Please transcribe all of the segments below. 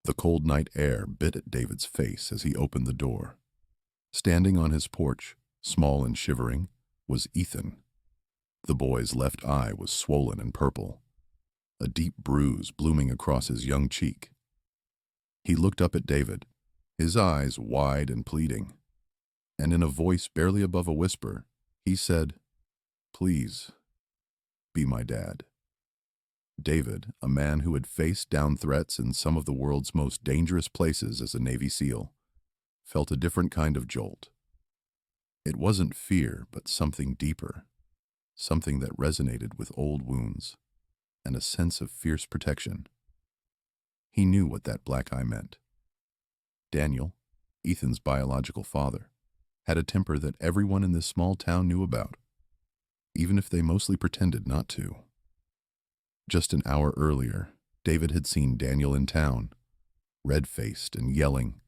The cold night air bit at David's face as he opened the door. Standing on his porch, small and shivering, was Ethan. The boy's left eye was swollen and purple, a deep bruise blooming across his young cheek. He looked up at David, his eyes wide and pleading, and in a voice barely above a whisper, he said, "Please, be my dad." David, a man who had faced down threats in some of the world's most dangerous places as a Navy SEAL, felt a different kind of jolt. It wasn't fear, but something deeper, something that resonated with old wounds, and a sense of fierce protection. He knew what that black eye meant. Daniel, Ethan's biological father, had a temper that everyone in this small town knew about, even if they mostly pretended not to. Just an hour earlier, David had seen Daniel in town, red-faced and yelling,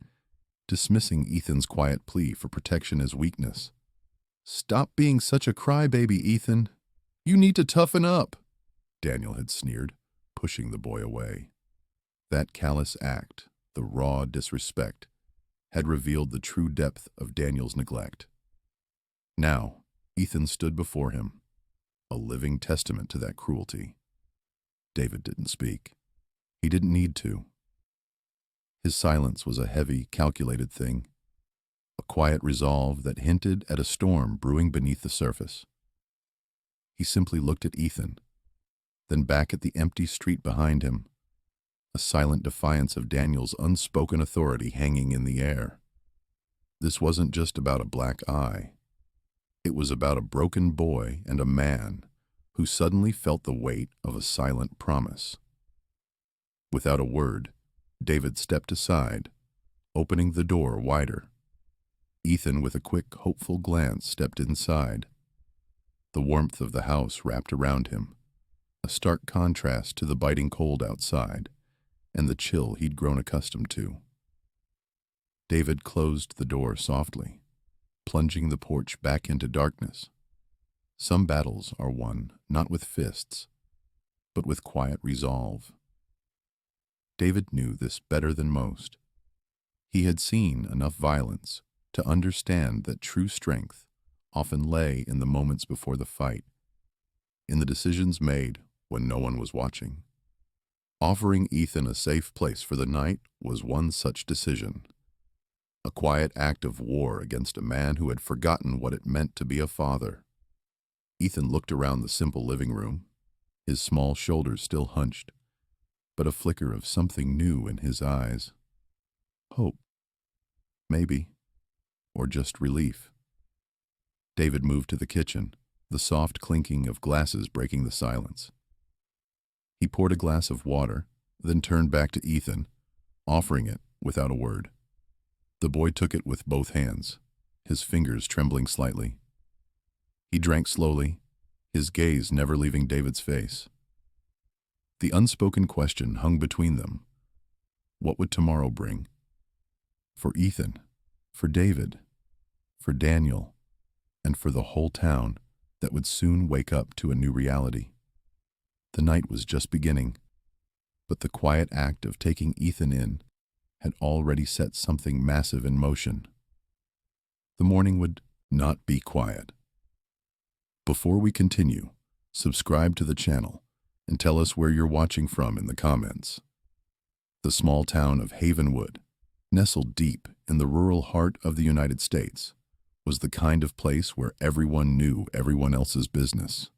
dismissing Ethan's quiet plea for protection as weakness. "Stop being such a crybaby, Ethan. You need to toughen up," Daniel had sneered, pushing the boy away. That callous act, the raw disrespect, had revealed the true depth of Daniel's neglect. Now, Ethan stood before him, a living testament to that cruelty. David didn't speak. He didn't need to. His silence was a heavy, calculated thing, a quiet resolve that hinted at a storm brewing beneath the surface. He simply looked at Ethan, then back at the empty street behind him, a silent defiance of Daniel's unspoken authority hanging in the air. This wasn't just about a black eye. It was about a broken boy and a man who suddenly felt the weight of a silent promise. Without a word, David stepped aside, opening the door wider. Ethan, with a quick, hopeful glance, stepped inside. The warmth of the house wrapped around him, a stark contrast to the biting cold outside and the chill he'd grown accustomed to. David closed the door softly, plunging the porch back into darkness. Some battles are won not with fists, but with quiet resolve. David knew this better than most. He had seen enough violence to understand that true strength often lay in the moments before the fight, in the decisions made when no one was watching. Offering Ethan a safe place for the night was one such decision, a quiet act of war against a man who had forgotten what it meant to be a father. Ethan looked around the simple living room, his small shoulders still hunched, but a flicker of something new in his eyes. Hope, maybe, or just relief. David moved to the kitchen, the soft clinking of glasses breaking the silence. He poured a glass of water, then turned back to Ethan, offering it without a word. The boy took it with both hands, his fingers trembling slightly. He drank slowly, his gaze never leaving David's face. The unspoken question hung between them. What would tomorrow bring? For Ethan, for David, for Daniel, and for the whole town that would soon wake up to a new reality. The night was just beginning, but the quiet act of taking Ethan in had already set something massive in motion. The morning would not be quiet. Before we continue, subscribe to the channel and tell us where you're watching from in the comments. The small town of Havenwood, nestled deep in the rural heart of the United States, was the kind of place where everyone knew everyone else's business,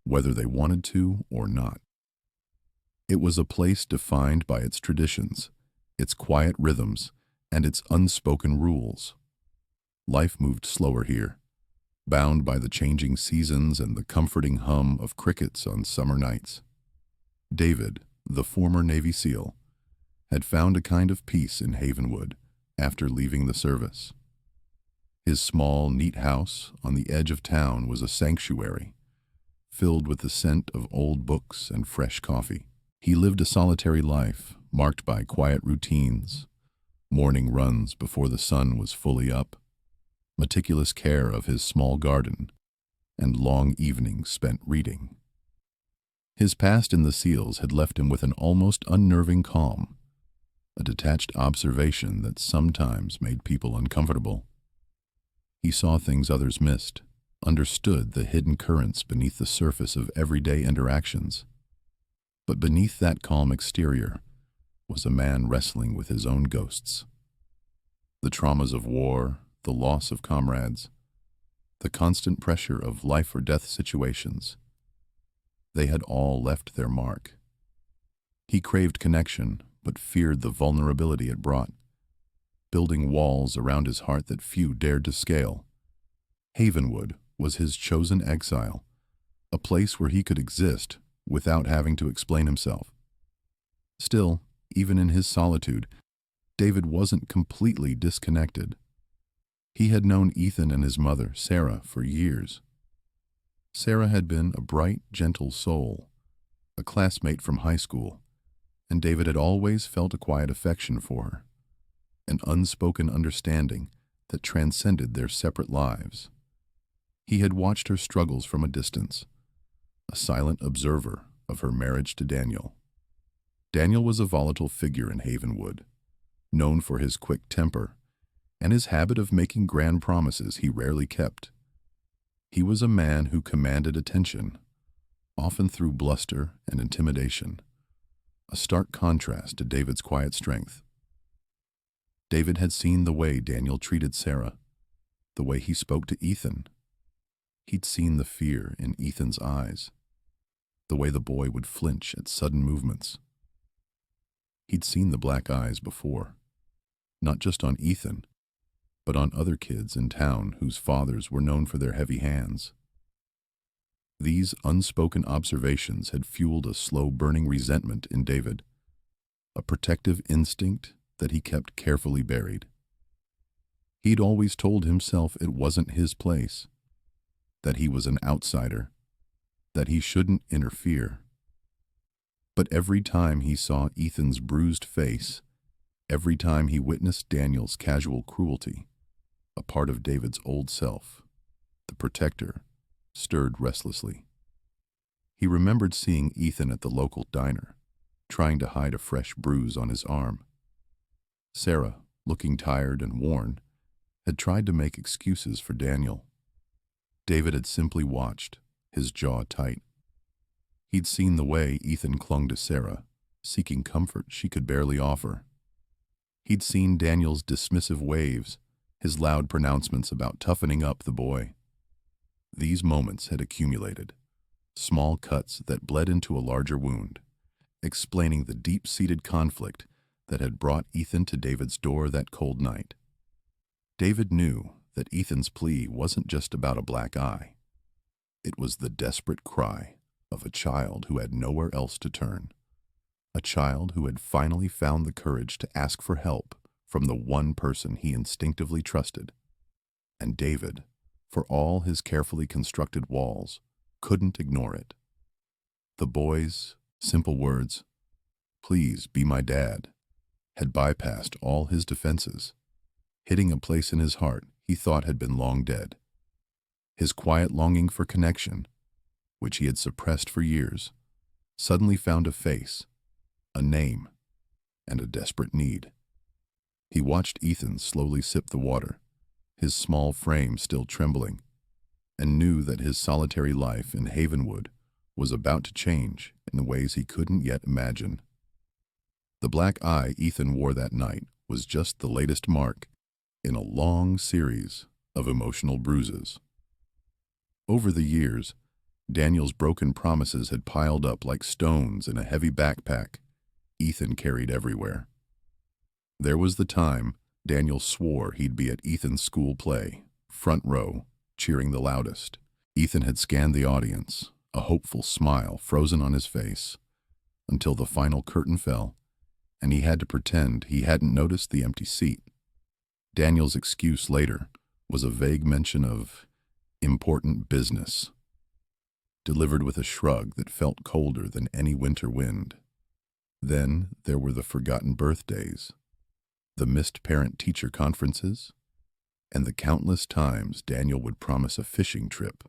whether they wanted to or not. It was a place defined by its traditions, its quiet rhythms, and its unspoken rules. Life moved slower here, bound by the changing seasons and the comforting hum of crickets on summer nights. David, the former Navy SEAL, had found a kind of peace in Havenwood after leaving the service. His small, neat house on the edge of town was a sanctuary, filled with the scent of old books and fresh coffee. He lived a solitary life, marked by quiet routines, morning runs before the sun was fully up, meticulous care of his small garden, and long evenings spent reading. His past in the SEALs had left him with an almost unnerving calm, a detached observation that sometimes made people uncomfortable. He saw things others missed, understood the hidden currents beneath the surface of everyday interactions. But beneath that calm exterior was a man wrestling with his own ghosts. The traumas of war, the loss of comrades, the constant pressure of life or death situations, they had all left their mark. He craved connection, but feared the vulnerability it brought, building walls around his heart that few dared to scale. Havenwood was his chosen exile, a place where he could exist without having to explain himself. Still, even in his solitude, David wasn't completely disconnected. He had known Ethan and his mother, Sarah, for years. Sarah had been a bright, gentle soul, a classmate from high school, and David had always felt a quiet affection for her, an unspoken understanding that transcended their separate lives. He had watched her struggles from a distance, a silent observer of her marriage to Daniel. Daniel was a volatile figure in Havenwood, known for his quick temper and his habit of making grand promises he rarely kept. He was a man who commanded attention, often through bluster and intimidation, a stark contrast to David's quiet strength. David had seen the way Daniel treated Sarah, the way he spoke to Ethan. He'd seen the fear in Ethan's eyes, the way the boy would flinch at sudden movements. He'd seen the black eyes before, not just on Ethan, but on other kids in town whose fathers were known for their heavy hands. These unspoken observations had fueled a slow-burning resentment in David, a protective instinct that he kept carefully buried. He'd always told himself it wasn't his place, that he was an outsider, that he shouldn't interfere. But every time he saw Ethan's bruised face, every time he witnessed Daniel's casual cruelty, a part of David's old self, the protector, stirred restlessly. He remembered seeing Ethan at the local diner, trying to hide a fresh bruise on his arm. Sarah, looking tired and worn, had tried to make excuses for Daniel. David had simply watched, his jaw tight. He'd seen the way Ethan clung to Sarah, seeking comfort she could barely offer. He'd seen Daniel's dismissive waves, his loud pronouncements about toughening up the boy. These moments had accumulated, small cuts that bled into a larger wound, explaining the deep-seated conflict that had brought Ethan to David's door that cold night. David knew that Ethan's plea wasn't just about a black eye. It was the desperate cry of a child who had nowhere else to turn, a child who had finally found the courage to ask for help from the one person he instinctively trusted. And David, for all his carefully constructed walls, couldn't ignore it. The boy's simple words, "Please be my dad," had bypassed all his defenses, hitting a place in his heart he thought had been long dead. His quiet longing for connection, which he had suppressed for years, suddenly found a face, a name, and a desperate need. He watched Ethan slowly sip the water, his small frame still trembling, and knew that his solitary life in Havenwood was about to change in ways he couldn't yet imagine. The black eye Ethan wore that night was just the latest mark in a long series of emotional bruises. Over the years, Daniel's broken promises had piled up like stones in a heavy backpack Ethan carried everywhere. There was the time Daniel swore he'd be at Ethan's school play, front row, cheering the loudest. Ethan had scanned the audience, a hopeful smile frozen on his face, until the final curtain fell, and he had to pretend he hadn't noticed the empty seat. Daniel's excuse later was a vague mention of important business, delivered with a shrug that felt colder than any winter wind. Then there were the forgotten birthdays, the missed parent-teacher conferences, and the countless times Daniel would promise a fishing trip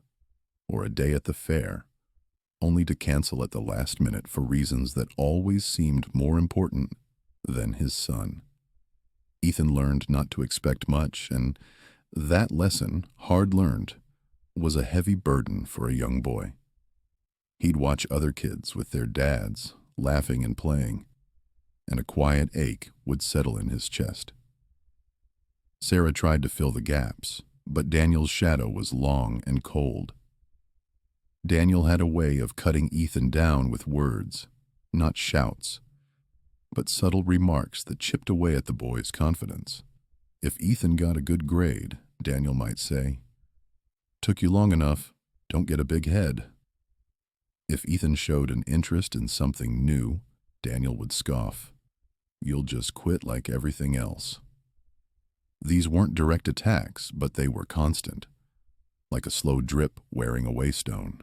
or a day at the fair, only to cancel at the last minute for reasons that always seemed more important than his son. Ethan learned not to expect much, and that lesson, hard learned, was a heavy burden for a young boy. He'd watch other kids with their dads, laughing and playing, and a quiet ache would settle in his chest. Sarah tried to fill the gaps, but Daniel's shadow was long and cold. Daniel had a way of cutting Ethan down with words, not shouts, but subtle remarks that chipped away at the boy's confidence. If Ethan got a good grade, Daniel might say, "Took you long enough, don't get a big head." If Ethan showed an interest in something new, Daniel would scoff, "You'll just quit like everything else." These weren't direct attacks, but they were constant, like a slow drip wearing away stone.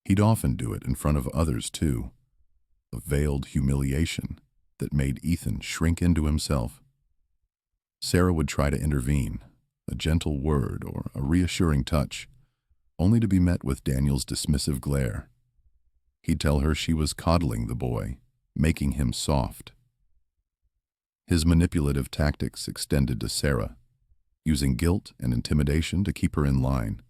He'd often do it in front of others, too, a veiled humiliation that made Ethan shrink into himself. Sarah would try to intervene, a gentle word or a reassuring touch, only to be met with Daniel's dismissive glare. He'd tell her she was coddling the boy, making him soft. His manipulative tactics extended to Sarah, using guilt and intimidation to keep her in line.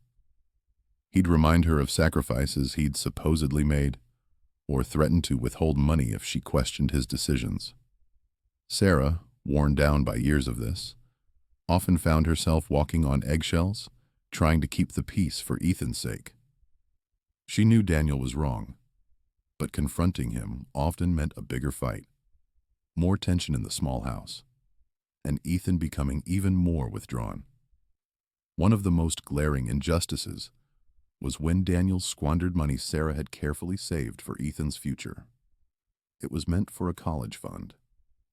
He'd remind her of sacrifices he'd supposedly made, or threaten to withhold money if she questioned his decisions. Sarah, worn down by years of this, often found herself walking on eggshells, trying to keep the peace for Ethan's sake. She knew Daniel was wrong, but confronting him often meant a bigger fight, more tension in the small house, and Ethan becoming even more withdrawn. One of the most glaring injustices was when Daniel squandered money Sarah had carefully saved for Ethan's future. It was meant for a college fund,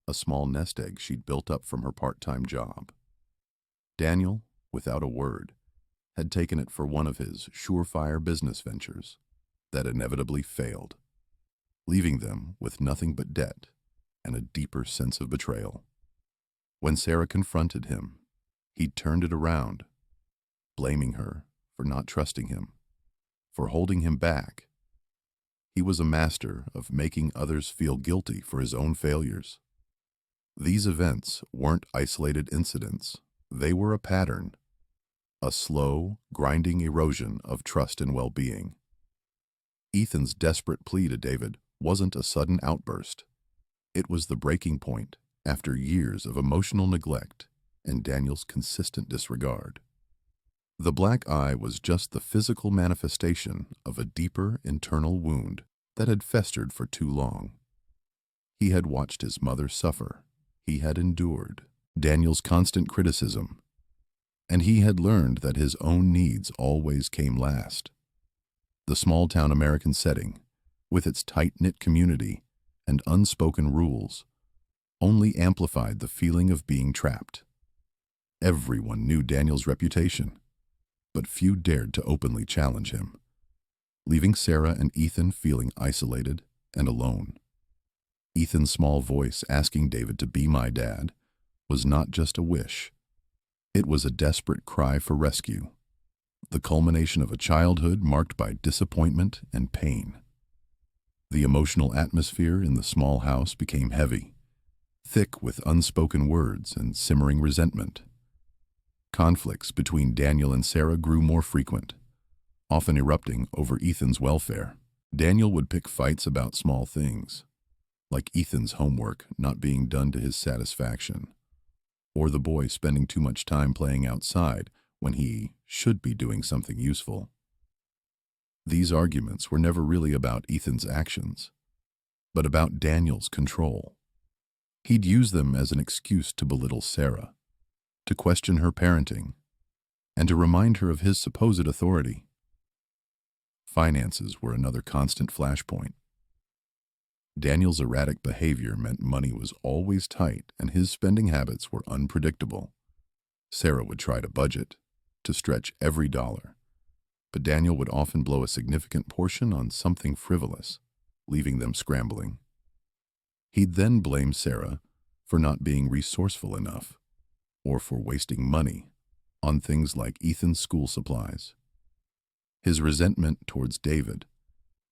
a small nest egg she'd built up from her part-time job. Daniel, without a word, had taken it for one of his surefire business ventures that inevitably failed, leaving them with nothing but debt and a deeper sense of betrayal. When Sarah confronted him, he turned it around, blaming her for not trusting him, for holding him back. He was a master of making others feel guilty for his own failures. These events weren't isolated incidents. They were a pattern, a slow, grinding erosion of trust and well-being. Ethan's desperate plea to David wasn't a sudden outburst. It was the breaking point after years of emotional neglect and Daniel's consistent disregard. The black eye was just the physical manifestation of a deeper internal wound that had festered for too long. He had watched his mother suffer. He had endured Daniel's constant criticism, and he had learned that his own needs always came last. The small-town American setting, with its tight-knit community and unspoken rules, only amplified the feeling of being trapped. Everyone knew Daniel's reputation, but few dared to openly challenge him, leaving Sarah and Ethan feeling isolated and alone. Ethan's small voice asking David to be my dad was not just a wish. It was a desperate cry for rescue, the culmination of a childhood marked by disappointment and pain. The emotional atmosphere in the small house became heavy, thick with unspoken words and simmering resentment. Conflicts between Daniel and Sarah grew more frequent, often erupting over Ethan's welfare. Daniel would pick fights about small things, like Ethan's homework not being done to his satisfaction, or the boy spending too much time playing outside when he should be doing something useful. These arguments were never really about Ethan's actions, but about Daniel's control. He'd use them as an excuse to belittle Sarah, to question her parenting, and to remind her of his supposed authority. Finances were another constant flashpoint. Daniel's erratic behavior meant money was always tight and his spending habits were unpredictable. Sarah would try to budget, to stretch every dollar, but Daniel would often blow a significant portion on something frivolous, leaving them scrambling. He'd then blame Sarah for not being resourceful enough, or for wasting money on things like Ethan's school supplies. His resentment towards David,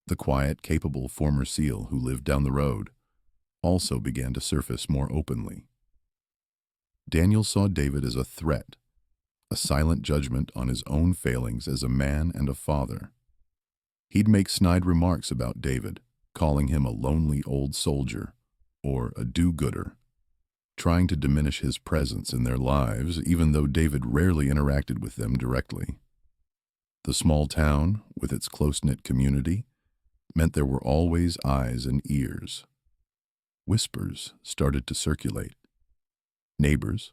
the quiet, capable former SEAL who lived down the road, also began to surface more openly. Daniel saw David as a threat, a silent judgment on his own failings as a man and a father. He'd make snide remarks about David, calling him a lonely old soldier or a do-gooder, trying to diminish his presence in their lives even though David rarely interacted with them directly. The small town, with its close-knit community, meant there were always eyes and ears. Whispers started to circulate. Neighbors,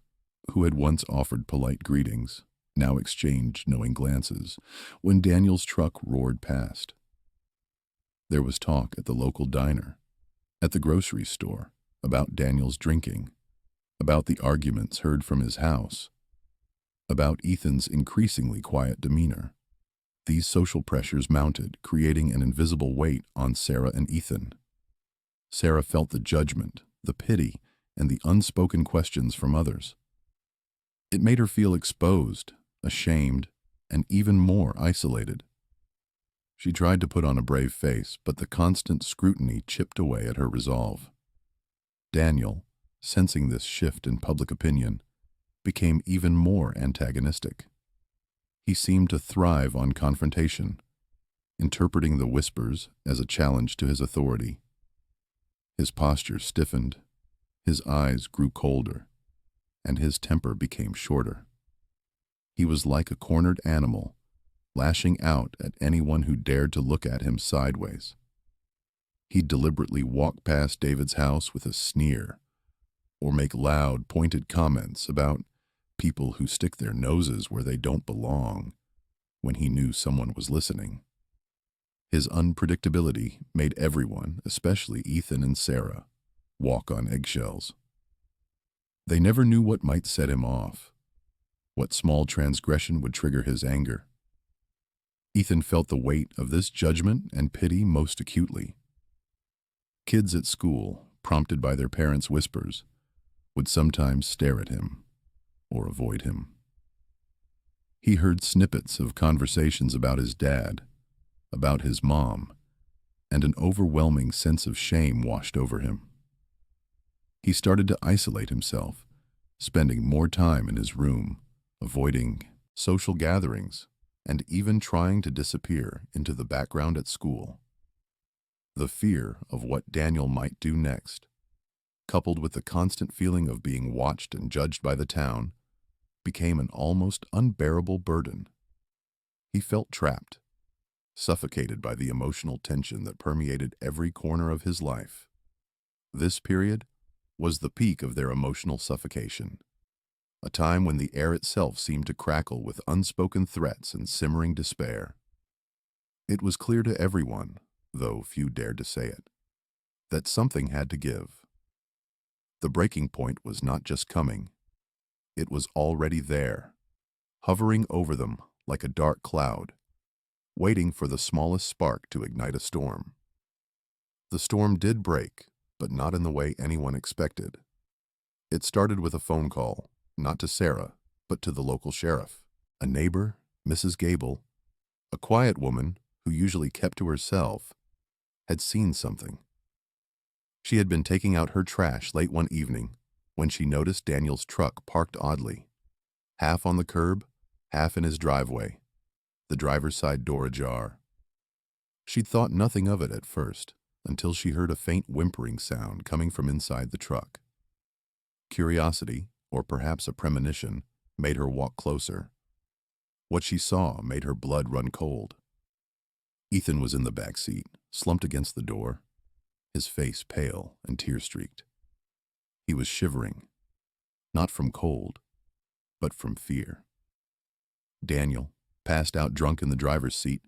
who had once offered polite greetings, now exchanged knowing glances when Daniel's truck roared past. There was talk at the local diner, at the grocery store, about Daniel's drinking, about the arguments heard from his house, about Ethan's increasingly quiet demeanor. These social pressures mounted, creating an invisible weight on Sarah and Ethan. Sarah felt the judgment, the pity, and the unspoken questions from others. It made her feel exposed, ashamed, and even more isolated. She tried to put on a brave face, but the constant scrutiny chipped away at her resolve. Daniel, sensing this shift in public opinion, became even more antagonistic. He seemed to thrive on confrontation, interpreting the whispers as a challenge to his authority. His posture stiffened, his eyes grew colder, and his temper became shorter. He was like a cornered animal, lashing out at anyone who dared to look at him sideways. He'd deliberately walk past David's house with a sneer, or make loud, pointed comments about people who stick their noses where they don't belong when he knew someone was listening. His unpredictability made everyone, especially Ethan and Sarah, walk on eggshells. They never knew what might set him off, what small transgression would trigger his anger. Ethan felt the weight of this judgment and pity most acutely. Kids at school, prompted by their parents' whispers, would sometimes stare at him or avoid him. He heard snippets of conversations about his dad, about his mom, and an overwhelming sense of shame washed over him. He started to isolate himself, spending more time in his room, avoiding social gatherings, and even trying to disappear into the background at school. The fear of what Daniel might do next, coupled with the constant feeling of being watched and judged by the town, became an almost unbearable burden. He felt trapped, suffocated by the emotional tension that permeated every corner of his life. This period was the peak of their emotional suffocation, a time when the air itself seemed to crackle with unspoken threats and simmering despair. It was clear to everyone, though few dared to say it, that something had to give. The breaking point was not just coming, it was already there, hovering over them like a dark cloud, waiting for the smallest spark to ignite a storm. The storm did break, but not in the way anyone expected. It started with a phone call, not to Sarah, but to the local sheriff. A neighbor, Mrs. Gable, a quiet woman who usually kept to herself, had seen something. She had been taking out her trash late one evening when she noticed Daniel's truck parked oddly, half on the curb, half in his driveway, the driver's side door ajar. She'd thought nothing of it at first, until she heard a faint whimpering sound coming from inside the truck. Curiosity, or perhaps a premonition, made her walk closer. What she saw made her blood run cold. Ethan was in the back seat, slumped against the door, his face pale and tear-streaked. He was shivering, not from cold, but from fear. Daniel, passed out drunk in the driver's seat,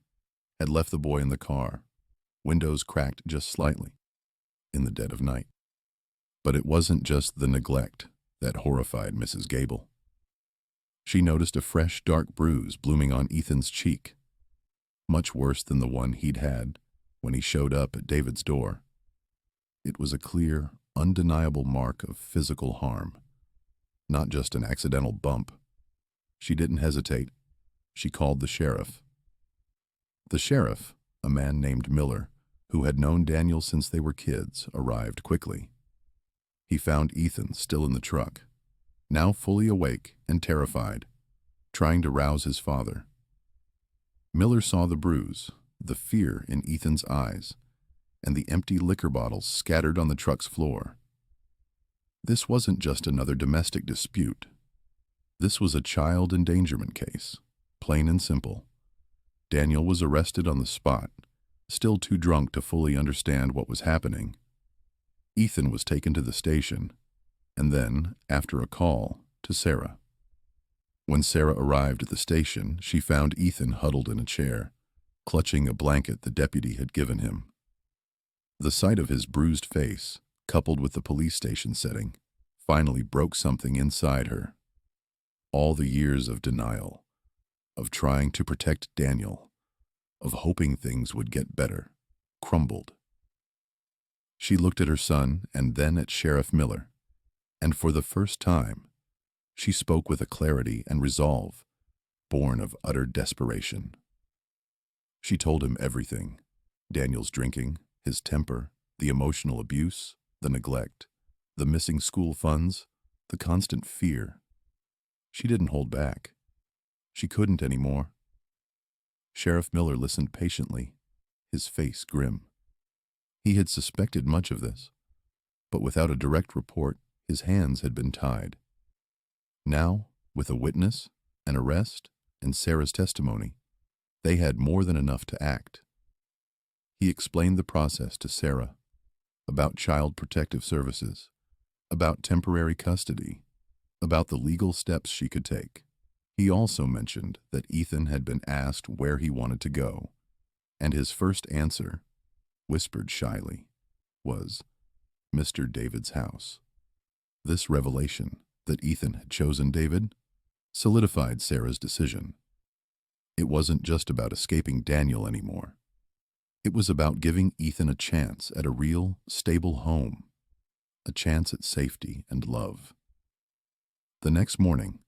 had left the boy in the car, windows cracked just slightly, in the dead of night. But it wasn't just the neglect that horrified Mrs. Gable. She noticed a fresh, dark bruise blooming on Ethan's cheek, much worse than the one he'd had when he showed up at David's door. It was a clear, undeniable mark of physical harm, not just an accidental bump. She didn't hesitate. She called the sheriff. The sheriff, a man named Miller, who had known Daniel since they were kids, arrived quickly. He found Ethan still in the truck, now fully awake and terrified, trying to rouse his father. Miller saw the bruise, the fear in Ethan's eyes, and the empty liquor bottles scattered on the truck's floor. This wasn't just another domestic dispute. This was a child endangerment case, plain and simple. Daniel was arrested on the spot, still too drunk to fully understand what was happening. Ethan was taken to the station, and then, after a call, to Sarah. When Sarah arrived at the station, she found Ethan huddled in a chair, clutching a blanket the deputy had given him. The sight of his bruised face, coupled with the police station setting, finally broke something inside her. All the years of denial, of trying to protect Daniel, of hoping things would get better, crumbled. She looked at her son and then at Sheriff Miller, and for the first time, she spoke with a clarity and resolve born of utter desperation. She told him everything: Daniel's drinking, his temper, the emotional abuse, the neglect, the missing school funds, the constant fear. She didn't hold back. She couldn't anymore. Sheriff Miller listened patiently, his face grim. He had suspected much of this, but without a direct report, his hands had been tied. Now, with a witness, an arrest, and Sarah's testimony, they had more than enough to act. He explained the process to Sarah, about Child Protective Services, about temporary custody, about the legal steps she could take. He also mentioned that Ethan had been asked where he wanted to go, and his first answer, whispered shyly, was Mr. David's house. This revelation, that Ethan had chosen David, solidified Sarah's decision. It wasn't just about escaping Daniel anymore. It was about giving Ethan a chance at a real, stable home, a chance at safety and love. The next morning,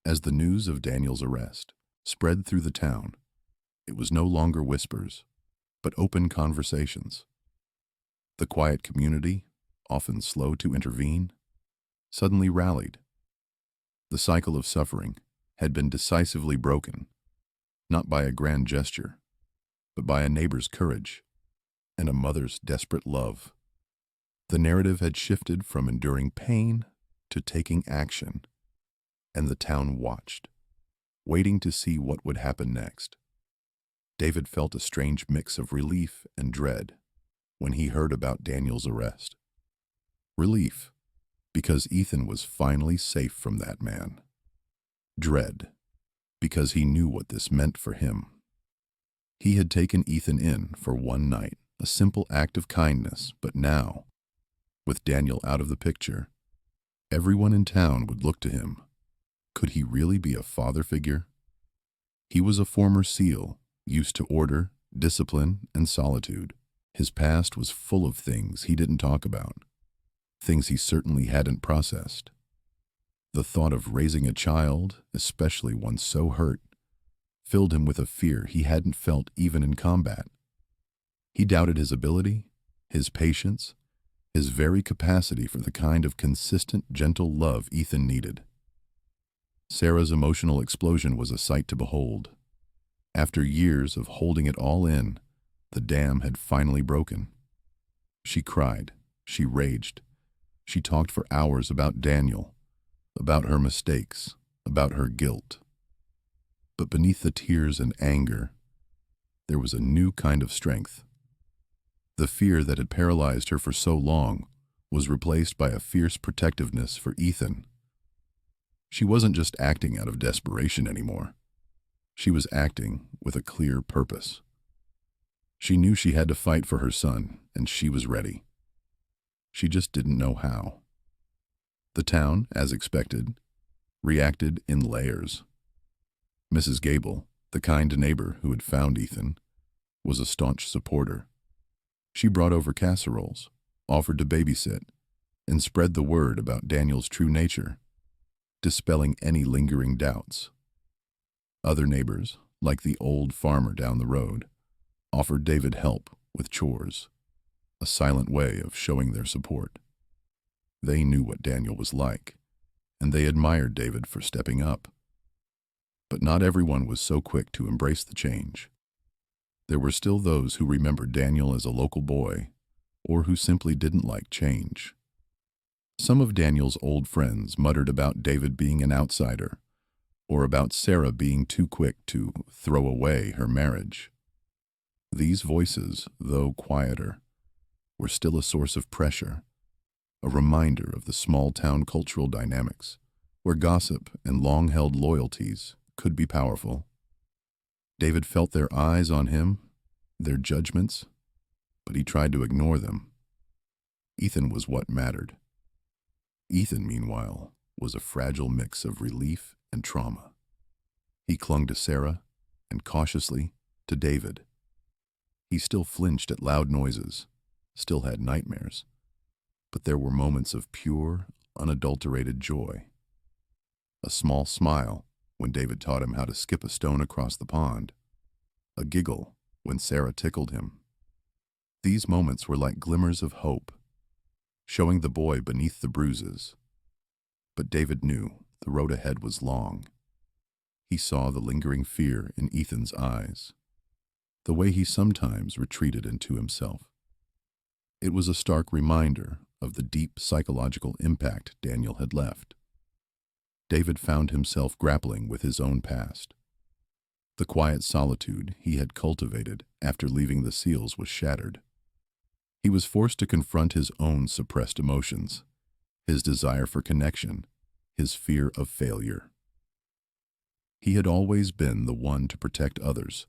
as the news of Daniel's arrest spread through the town, it was no longer whispers, but open conversations. The quiet community, often slow to intervene, suddenly rallied. The cycle of suffering had been decisively broken, not by a grand gesture, but by a neighbor's courage and a mother's desperate love. The narrative had shifted from enduring pain to taking action, and the town watched, waiting to see what would happen next. David felt a strange mix of relief and dread when he heard about Daniel's arrest. Relief, because Ethan was finally safe from that man. Dread, because he knew what this meant for him. He had taken Ethan in for one night, a simple act of kindness, but now, with Daniel out of the picture, everyone in town would look to him. Could he really be a father figure? He was a former SEAL, used to order, discipline, and solitude. His past was full of things he didn't talk about, things he certainly hadn't processed. The thought of raising a child, especially one so hurt, filled him with a fear he hadn't felt even in combat. He doubted his ability, his patience, his very capacity for the kind of consistent, gentle love Ethan needed. Sarah's emotional explosion was a sight to behold. After years of holding it all in, the dam had finally broken. She cried, she raged, she talked for hours about Daniel, about her mistakes, about her guilt. But beneath the tears and anger, there was a new kind of strength. The fear that had paralyzed her for so long was replaced by a fierce protectiveness for Ethan. She wasn't just acting out of desperation anymore. She was acting with a clear purpose. She knew she had to fight for her son, and she was ready. She just didn't know how. The town, as expected, reacted in layers. Mrs. Gable, the kind neighbor who had found Ethan, was a staunch supporter. She brought over casseroles, offered to babysit, and spread the word about Daniel's true nature, dispelling any lingering doubts. Other neighbors, like the old farmer down the road, offered David help with chores, a silent way of showing their support. They knew what Daniel was like, and they admired David for stepping up. But not everyone was so quick to embrace the change. There were still those who remembered Daniel as a local boy, or who simply didn't like change. Some of Daniel's old friends muttered about David being an outsider, or about Sarah being too quick to throw away her marriage. These voices, though quieter, were still a source of pressure, a reminder of the small-town cultural dynamics, where gossip and long-held loyalties could be powerful. David felt their eyes on him, their judgments, but he tried to ignore them. Ethan was what mattered. Ethan, meanwhile, was a fragile mix of relief and trauma. He clung to Sarah and cautiously to David. He still flinched at loud noises, still had nightmares, but there were moments of pure, unadulterated joy. A small smile when David taught him how to skip a stone across the pond, a giggle when Sarah tickled him. These moments were like glimmers of hope, showing the boy beneath the bruises. But David knew the road ahead was long. He saw the lingering fear in Ethan's eyes, the way he sometimes retreated into himself. It was a stark reminder of the deep psychological impact Daniel had left. David found himself grappling with his own past. The quiet solitude he had cultivated after leaving the SEALs was shattered. He was forced to confront his own suppressed emotions, his desire for connection, his fear of failure. He had always been the one to protect others,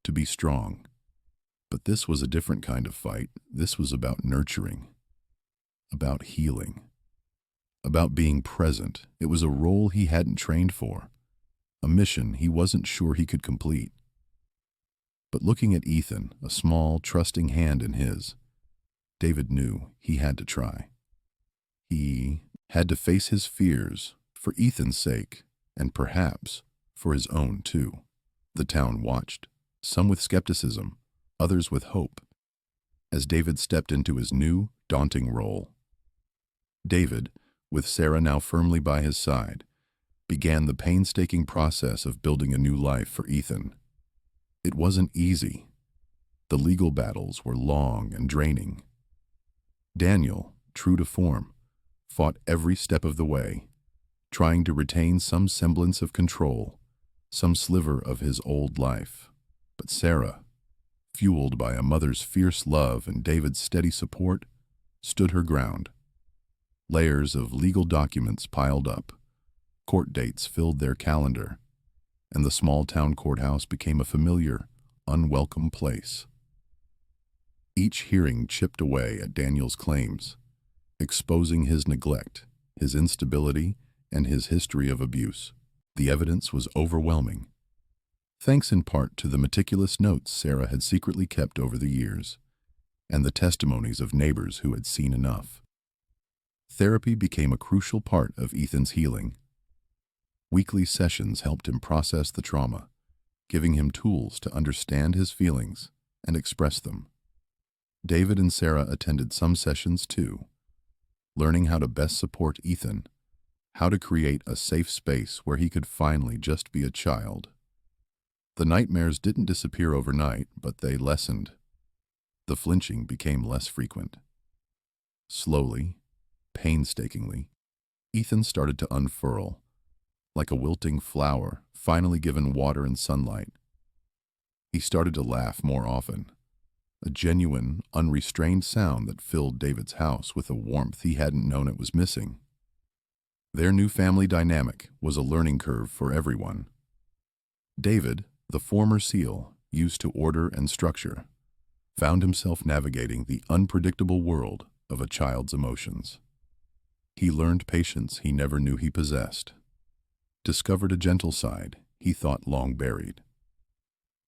to be strong. But this was a different kind of fight. This was about nurturing, about healing, about being present. It was a role he hadn't trained for, a mission he wasn't sure he could complete. But looking at Ethan, a small, trusting hand in his, David knew he had to try. He had to face his fears for Ethan's sake, and perhaps for his own too. The town watched, some with skepticism, others with hope, as David stepped into his new, daunting role. David, with Sarah now firmly by his side, began the painstaking process of building a new life for Ethan. It wasn't easy. The legal battles were long and draining. Daniel, true to form, fought every step of the way, trying to retain some semblance of control, some sliver of his old life. But Sarah, fueled by a mother's fierce love and David's steady support, stood her ground. Layers of legal documents piled up, court dates filled their calendar, and the small-town courthouse became a familiar, unwelcome place. Each hearing chipped away at Daniel's claims, exposing his neglect, his instability, and his history of abuse. The evidence was overwhelming, thanks in part to the meticulous notes Sarah had secretly kept over the years, and the testimonies of neighbors who had seen enough. Therapy became a crucial part of Ethan's healing. Weekly sessions helped him process the trauma, giving him tools to understand his feelings and express them. David and Sarah attended some sessions too, learning how to best support Ethan, how to create a safe space where he could finally just be a child. The nightmares didn't disappear overnight, but they lessened. The flinching became less frequent. Slowly, painstakingly, Ethan started to unfurl, like a wilting flower finally given water and sunlight. He started to laugh more often, a genuine, unrestrained sound that filled David's house with a warmth he hadn't known it was missing. Their new family dynamic was a learning curve for everyone. David, the former SEAL, used to order and structure, found himself navigating the unpredictable world of a child's emotions. He learned patience he never knew he possessed, discovered a gentle side he thought long buried.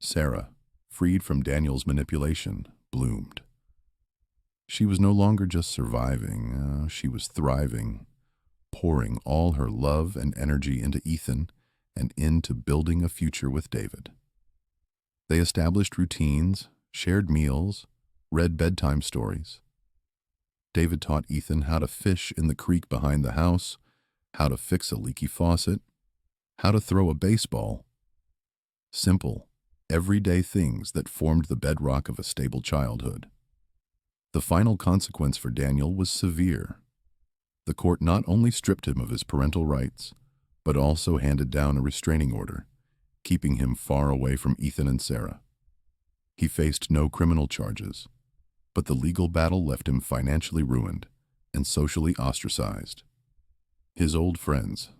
Sarah, freed from Daniel's manipulation, bloomed. She was no longer just surviving, she was thriving, pouring all her love and energy into Ethan and into building a future with David. They established routines, shared meals, read bedtime stories. David taught Ethan how to fish in the creek behind the house, how to fix a leaky faucet, how to throw a baseball. Simple, everyday things that formed the bedrock of a stable childhood. The final consequence for Daniel was severe. The court not only stripped him of his parental rights, but also handed down a restraining order, keeping him far away from Ethan and Sarah. He faced no criminal charges, but the legal battle left him financially ruined and socially ostracized. His old friends,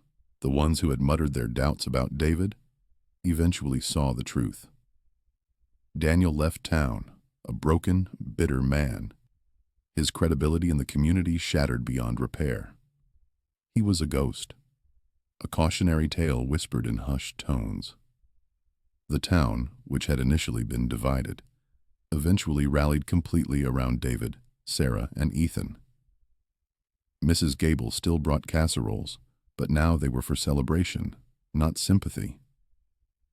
the ones who had muttered their doubts about David, eventually saw the truth. Daniel left town, a broken, bitter man, his credibility in the community shattered beyond repair. He was a ghost, a cautionary tale whispered in hushed tones. The town, which had initially been divided, eventually rallied completely around David, Sarah, and Ethan. Mrs. Gable still brought casseroles, but now they were for celebration, not sympathy.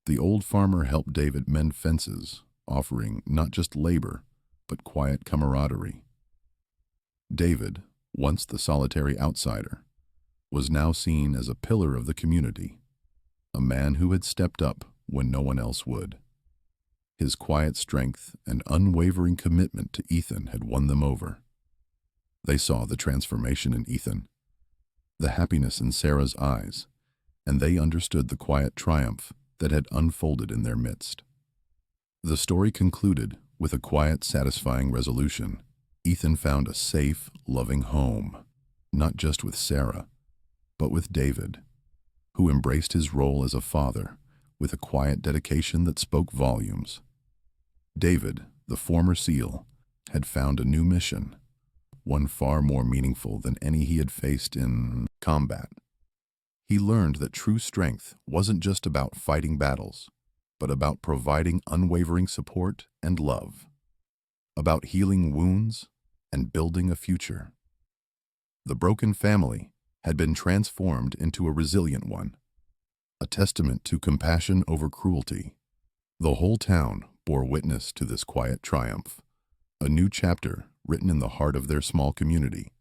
The old farmer helped David mend fences, offering not just labor, but quiet camaraderie. David, once the solitary outsider, was now seen as a pillar of the community, a man who had stepped up when no one else would. His quiet strength and unwavering commitment to Ethan had won them over. They saw the transformation in Ethan, the happiness in Sarah's eyes, and they understood the quiet triumph that had unfolded in their midst. The story concluded with a quiet, satisfying resolution. Ethan found a safe, loving home, not just with Sarah, but with David, who embraced his role as a father with a quiet dedication that spoke volumes. David, the former SEAL, had found a new mission, one far more meaningful than any he had faced in combat. He learned that true strength wasn't just about fighting battles, but about providing unwavering support and love, about healing wounds and building a future. The broken family had been transformed into a resilient one, a testament to compassion over cruelty. The whole town bore witness to this quiet triumph, a new chapter written in the heart of their small community.